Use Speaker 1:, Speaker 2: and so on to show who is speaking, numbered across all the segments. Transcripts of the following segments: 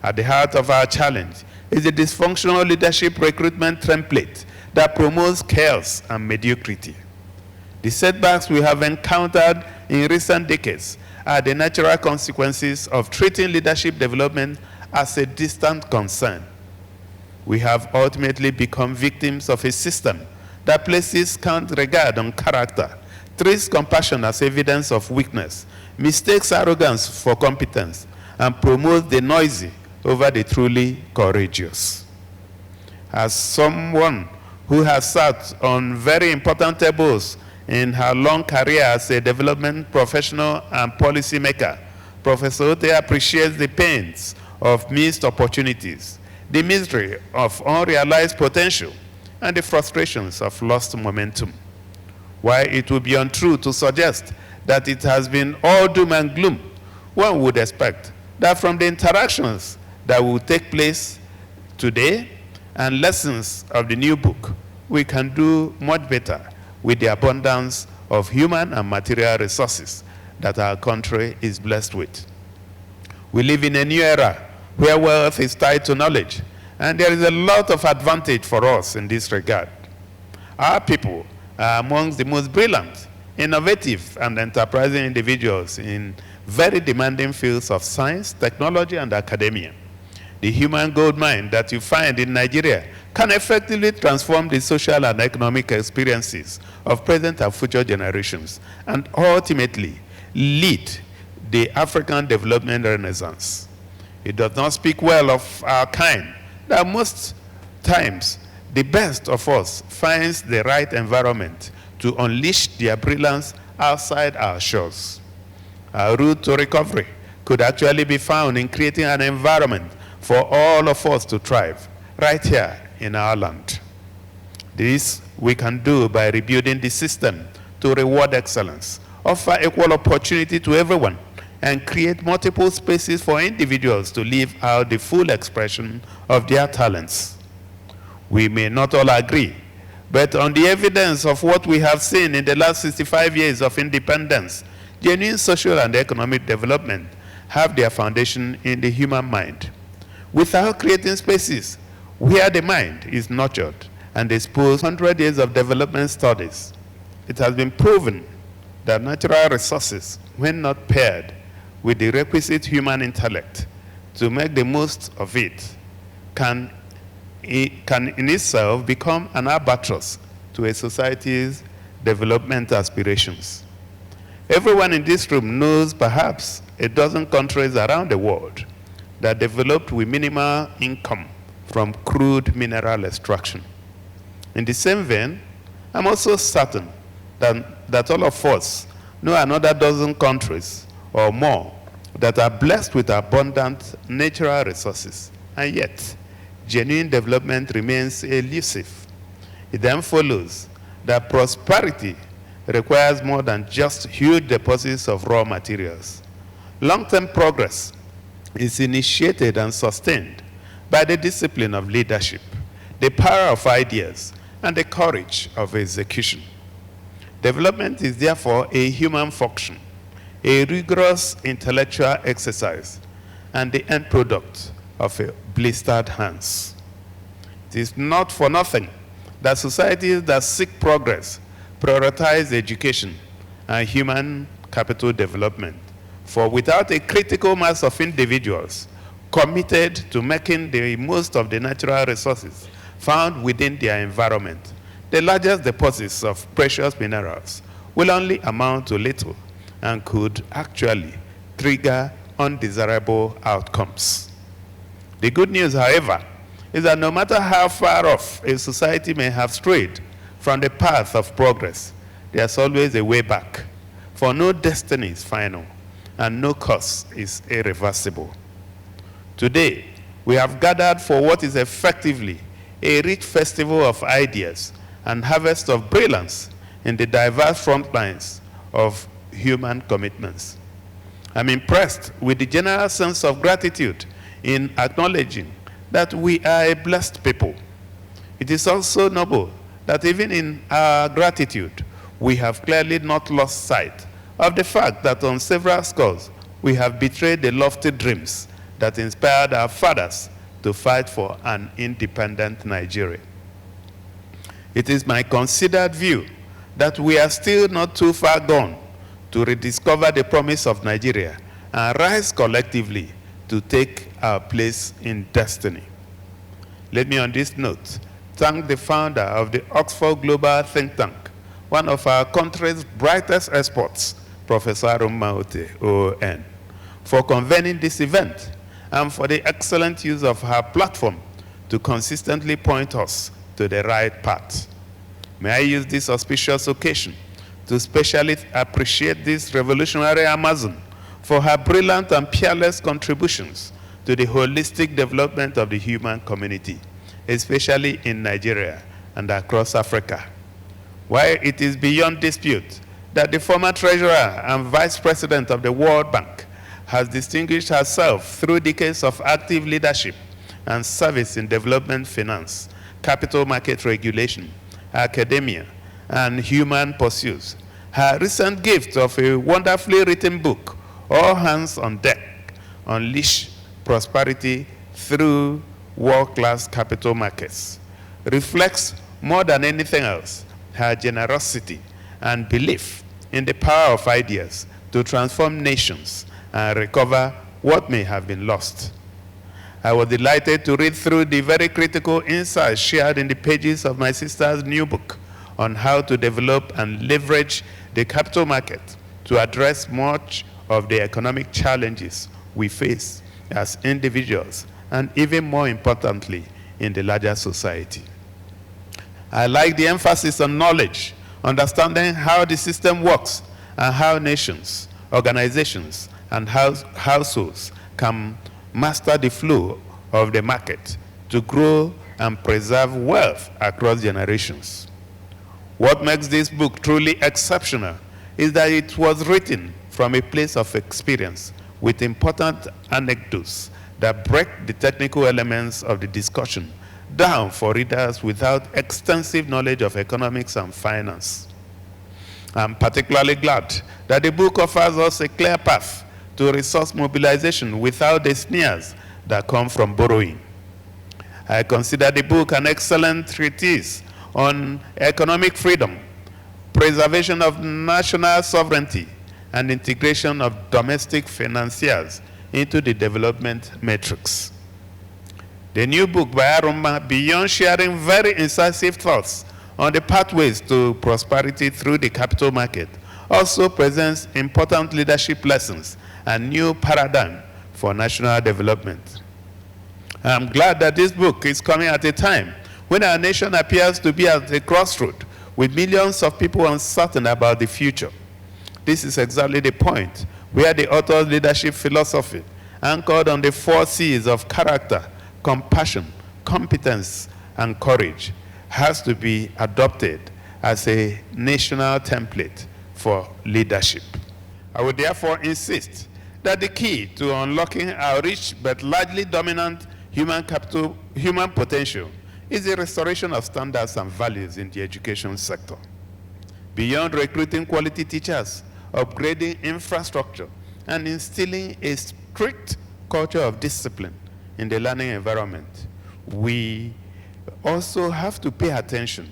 Speaker 1: At the heart of our challenge is the dysfunctional leadership recruitment template that promotes chaos and mediocrity. The setbacks we have encountered in recent decades are the natural consequences of treating leadership development as a distant concern. We have ultimately become victims of a system that places scant regard on character, treats compassion as evidence of weakness, mistakes arrogance for competence, and promotes the noisy over the truly courageous. As someone who has sat on very important tables in her long career as a development professional and policymaker, Professor Otti appreciates the pains of missed opportunities, the misery of unrealized potential, and the frustrations of lost momentum. While it would be untrue to suggest that it has been all doom and gloom, one would expect that from the interactions that will take place today and lessons of the new book, we can do much better with the abundance of human and material resources that our country is blessed with. We live in a new era where wealth is tied to knowledge, and there is a lot of advantage for us in this regard. Our people are amongst the most brilliant, innovative, and enterprising individuals in very demanding fields of science, technology, and academia. The human gold mine that you find in Nigeria can effectively transform the social and economic experiences of present and future generations, and ultimately lead the African development renaissance. It does not speak well of our kind that most times the best of us finds the right environment to unleash their brilliance outside our shores. Our route to recovery could actually be found in creating an environment for all of us to thrive right here in our land. This we can do by rebuilding the system to reward excellence, offer equal opportunity to everyone, and create multiple spaces for individuals to live out the full expression of their talents. We may not all agree, but on the evidence of what we have seen in the last 65 years of independence, genuine social and economic development have their foundation in the human mind. Without creating spaces where the mind is nurtured and exposed 100 years of development studies, it has been proven that natural resources, when not paired with the requisite human intellect to make the most of it, can in itself become an albatross to a society's development aspirations. Everyone in this room knows perhaps a dozen countries around the world that developed with minimal income from crude mineral extraction. In the same vein, I'm also certain that all of us know another dozen countries or more that are blessed with abundant natural resources, and yet genuine development remains elusive. It then follows that prosperity requires more than just huge deposits of raw materials. Long-term progress is initiated and sustained by the discipline of leadership, the power of ideas, and the courage of execution. Development is therefore a human function, a rigorous intellectual exercise, and the end product of a blistered hands. It is not for nothing that societies that seek progress prioritize education and human capital development, for without a critical mass of individuals committed to making the most of the natural resources found within their environment, the largest deposits of precious minerals will only amount to little and could actually trigger undesirable outcomes. The good news, however, is that no matter how far off a society may have strayed from the path of progress, there's always a way back, for no destiny is final and no course is irreversible. Today, we have gathered for what is effectively a rich festival of ideas and harvest of brilliance in the diverse front lines of human commitments. I'm impressed with the general sense of gratitude in acknowledging that we are a blessed people. It is also noble that even in our gratitude, we have clearly not lost sight of the fact that on several scores, we have betrayed the lofty dreams that inspired our fathers to fight for an independent Nigeria. It is my considered view that we are still not too far gone to rediscover the promise of Nigeria and rise collectively to take our place in destiny. Let me on this note thank the founder of the Oxford Global Think Tank, one of our country's brightest experts, Professor Otti, ON, for convening this event and for the excellent use of her platform to consistently point us to the right path. May I use this auspicious occasion to specially appreciate this revolutionary Amazon for her brilliant and peerless contributions to the holistic development of the human community, especially in Nigeria and across Africa. While it is beyond dispute that the former treasurer and vice president of the World Bank has distinguished herself through decades of active leadership and service in development finance, capital market regulation, academia, and human pursuits, her recent gift of a wonderfully written book, All Hands on Deck, Unleash Prosperity Through World-Class Capital Markets, reflects more than anything else her generosity and belief in the power of ideas to transform nations and recover what may have been lost. I was delighted to read through the very critical insights shared in the pages of my sister's new book on how to develop and leverage the capital market to address much of the economic challenges we face as individuals and even more importantly, in the larger society. I like the emphasis on knowledge, understanding how the system works and how nations, organizations, and households can master the flow of the market to grow and preserve wealth across generations. What makes this book truly exceptional is that it was written from a place of experience with important anecdotes that break the technical elements of the discussion down for readers without extensive knowledge of economics and finance. I'm particularly glad that the book offers us a clear path to resource mobilization without the sneers that come from borrowing. I consider the book an excellent treatise on economic freedom, preservation of national sovereignty, and integration of domestic financiers into the development matrix. The new book by Aroma, beyond sharing very incisive thoughts on the pathways to prosperity through the capital market, also presents important leadership lessons and new paradigm for national development. I'm glad that this book is coming at a time when our nation appears to be at a crossroad with millions of people uncertain about the future. This is exactly the point where the author's leadership philosophy, anchored on the 4 C's of character, compassion, competence, and courage, has to be adopted as a national template for leadership. I would therefore insist that the key to unlocking our rich but largely dominant human potential is the restoration of standards and values in the education sector. Beyond recruiting quality teachers, upgrading infrastructure, and instilling a strict culture of discipline in the learning environment, we also have to pay attention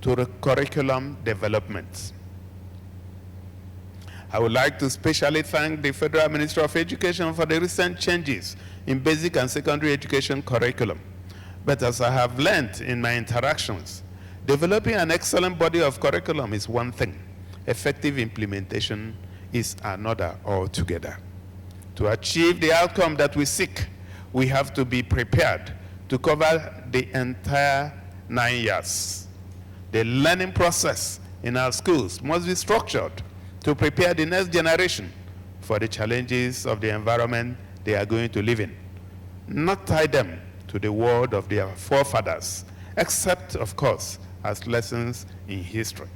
Speaker 1: to the curriculum development. I would like to specially thank the Federal Ministry of Education for the recent changes in basic and secondary education curriculum. But as I have learned in my interactions, developing an excellent body of curriculum is one thing. Effective implementation is another altogether. To achieve the outcome that we seek, we have to be prepared to cover the entire 9 years. The learning process in our schools must be structured to prepare the next generation for the challenges of the environment they are going to live in, not tie them to the word of their forefathers, except, of course, as lessons in history.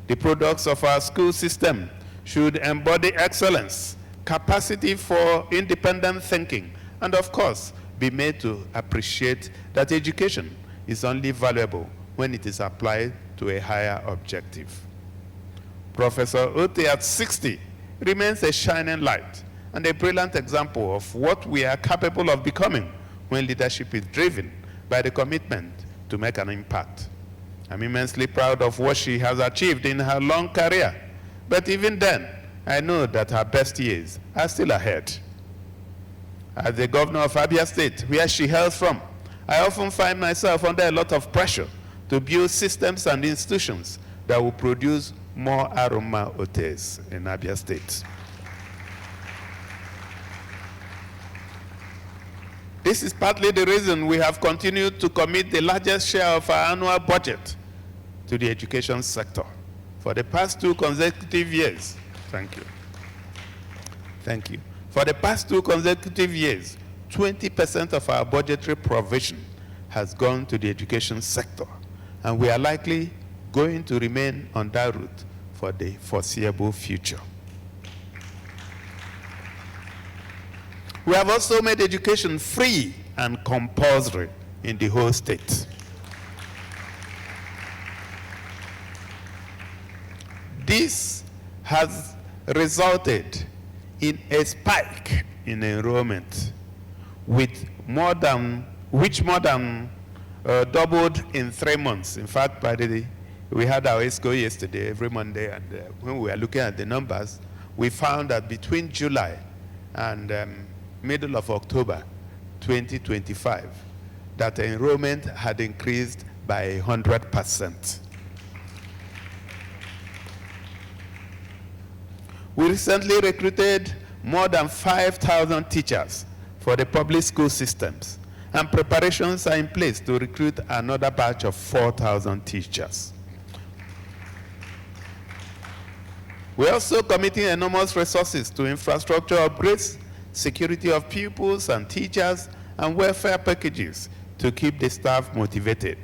Speaker 1: The products of our school system should embody excellence, capacity for independent thinking, and of course, be made to appreciate that education is only valuable when it is applied to a higher objective. Professor Otti at 60 remains a shining light and a brilliant example of what we are capable of becoming when leadership is driven by the commitment to make an impact. I'm immensely proud of what she has achieved in her long career, but even then, I know that her best years are still ahead. As the governor of Abia State, where she hails from, I often find myself under a lot of pressure to build systems and institutions that will produce more aroma Ottis in Abia State. This is partly the reason we have continued to commit the largest share of our annual budget to the education sector. For the past 2 consecutive years, thank you. Thank you. For the past 2 consecutive years, 20% of our budgetary provision has gone to the education sector, and we are likely going to remain on that route for the foreseeable future. We have also made education free and compulsory in the whole state. This has resulted in a spike in enrollment, which more than doubled in 3 months. In fact, we had our ESCO yesterday, every Monday, and when we were looking at the numbers, we found that between July and middle of October 2025, that enrollment had increased by 100%. We recently recruited more than 5,000 teachers for the public school systems, and preparations are in place to recruit another batch of 4,000 teachers. We're also committing enormous resources to infrastructure upgrades, security of pupils and teachers, and welfare packages to keep the staff motivated.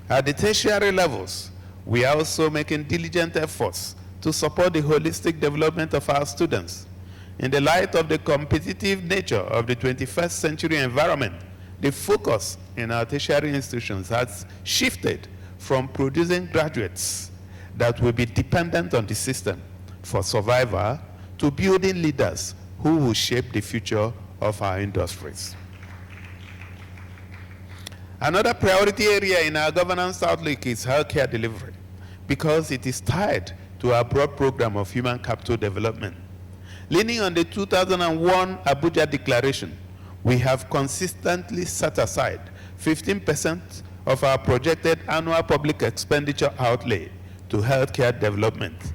Speaker 1: At the tertiary levels, we are also making diligent efforts to support the holistic development of our students. In the light of the competitive nature of the 21st century environment, the focus in our tertiary institutions has shifted from producing graduates that will be dependent on the system for survival to building leaders who will shape the future of our industries. Another priority area in our governance outlook is healthcare delivery, because it is tied to our broad program of human capital development. Leaning on the 2001 Abuja Declaration, we have consistently set aside 15% of our projected annual public expenditure outlay to healthcare development.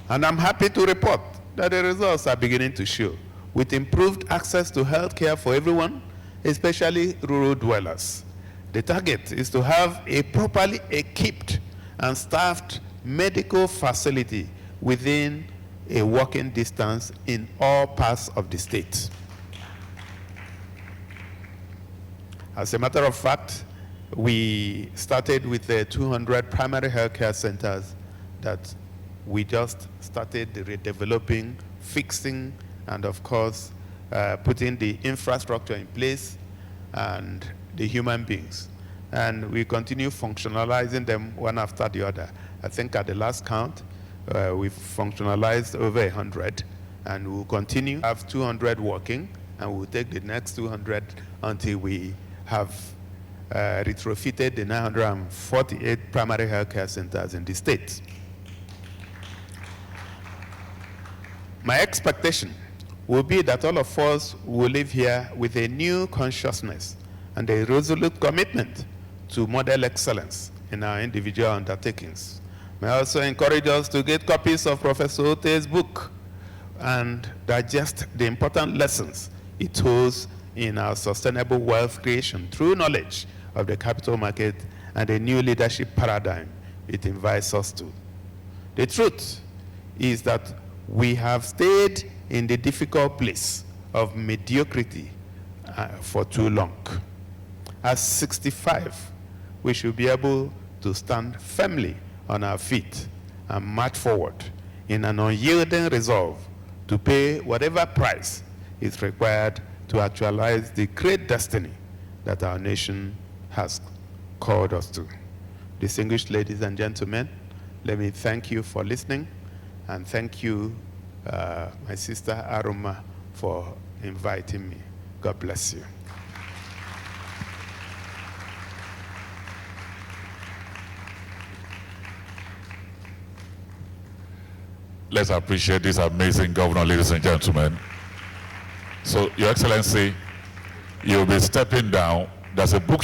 Speaker 1: And I'm happy to report that the results are beginning to show, with improved access to healthcare for everyone, especially rural dwellers. The target is to have a properly equipped and staffed medical facility within a walking distance in all parts of the state. As a matter of fact, we started with the 200 primary healthcare centers that we just started redeveloping, fixing, and of course, putting the infrastructure in place and the human beings. And we continue functionalizing them one after the other. I think at the last count, we've functionalized over 100, and we'll continue, have 200 working, and we'll take the next 200 until we have retrofitted the 948 primary healthcare centers in the state. My expectation will be that all of us will live here with a new consciousness and a resolute commitment to model excellence in our individual undertakings. May I also encourage us to get copies of Professor Otti's book and digest the important lessons it holds in our sustainable wealth creation through knowledge of the capital market and the new leadership paradigm it invites us to. The truth is that we have stayed in the difficult place of mediocrity for too long. At 65, we should be able to stand firmly on our feet and march forward in an unyielding resolve to pay whatever price is required to actualize the great destiny that our nation has called us to. Distinguished ladies and gentlemen, let me thank you for listening, And thank you, my sister Aroma, for inviting me. God bless you.
Speaker 2: Let's appreciate this amazing governor, ladies and gentlemen. So, Your Excellency, you'll be stepping down. There's a book